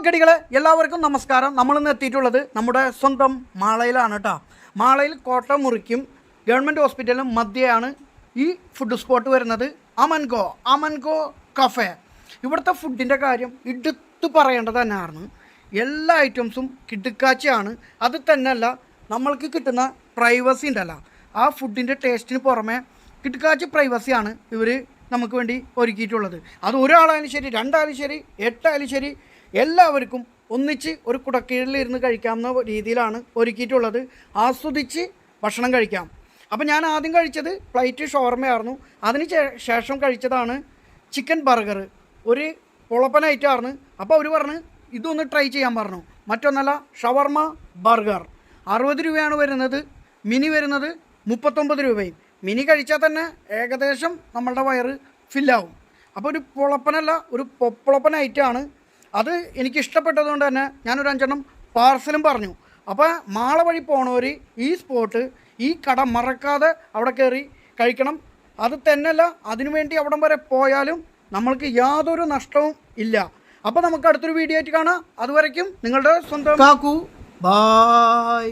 ഗടികളെ എല്ലാവർക്കും നമസ്കാരം. നമ്മളിന്ന് എത്തിയിട്ടുള്ളത് നമ്മുടെ സ്വന്തം മാളയിലാണ് കേട്ടോ. മാളയിൽ കോട്ട മുറിക്കും ഗവൺമെൻറ് ഹോസ്പിറ്റലിനും മധ്യയാണ് ഈ ഫുഡ് സ്പോട്ട് വരുന്നത്. അമൻകോ കഫേ. ഇവിടുത്തെ ഫുഡിൻ്റെ കാര്യം എടുത്തു പറയേണ്ടത് തന്നെയാണ്. എല്ലാ ഐറ്റംസും കിടുക്കാച്ചയാണ്. അത് തന്നെയല്ല, നമ്മൾക്ക് കിട്ടുന്ന പ്രൈവസി ഉണ്ടല്ലോ, ആ ഫുഡിൻ്റെ ടേസ്റ്റിന് പുറമെ കിടുക്കാച്ചി പ്രൈവസിയാണ് ഇവർ നമുക്ക് വേണ്ടി ഒരുക്കിയിട്ടുള്ളത്. അത് ഒരാളായാലും ശരി, രണ്ടായാലും ശരി, എട്ടായാലും ശരി, എല്ലാവർക്കും ഒന്നിച്ച് ഒരു കുടക്കീഴിലിരുന്ന് കഴിക്കാവുന്ന രീതിയിലാണ് ഒരുക്കിയിട്ടുള്ളത്. ആസ്വദിച്ച് ഭക്ഷണം കഴിക്കാം. അപ്പോൾ ഞാൻ ആദ്യം കഴിച്ചത് പ്ലേറ്റ് ഷവർമയായിരുന്നു. അതിന് ശേഷം കഴിച്ചതാണ് ചിക്കൻ ബർഗർ. ഒരു പൊളപ്പൻ ഐറ്റമായിരുന്നു. അപ്പോൾ അവർ പറഞ്ഞ് ഇതൊന്ന് ട്രൈ ചെയ്യാൻ പറഞ്ഞു. മറ്റൊന്നല്ല, ഷവർമ ബർഗർ 60 രൂപയാണ് വരുന്നത്. മിനി വരുന്നത് 39 രൂപയും. മിനി കഴിച്ചാൽ തന്നെ ഏകദേശം നമ്മളുടെ വയറ് ഫില്ലാവും. അപ്പോൾ ഒരു പൊളപ്പനല്ല, ഒരു പൊളപ്പൻ ഐറ്റമാണ്. അത് എനിക്കിഷ്ടപ്പെട്ടതുകൊണ്ട് തന്നെ ഞാനൊരു 5 പാർസലും പറഞ്ഞു. അപ്പോൾ മാള വഴി പോണവർ ഈ സ്പോട്ട്, ഈ കട മറക്കാതെ അവിടെ കയറി കഴിക്കണം. അത് തന്നെയല്ല, അതിനുവേണ്ടി അവിടം വരെ പോയാലും നമ്മൾക്ക് യാതൊരു നഷ്ടവും ഇല്ല. അപ്പോൾ നമുക്ക് അടുത്തൊരു വീഡിയോ ആയിട്ട് കാണാം. അതുവരയ്ക്കും നിങ്ങളുടെ സ്വന്തം കാക്കു. ബായ്.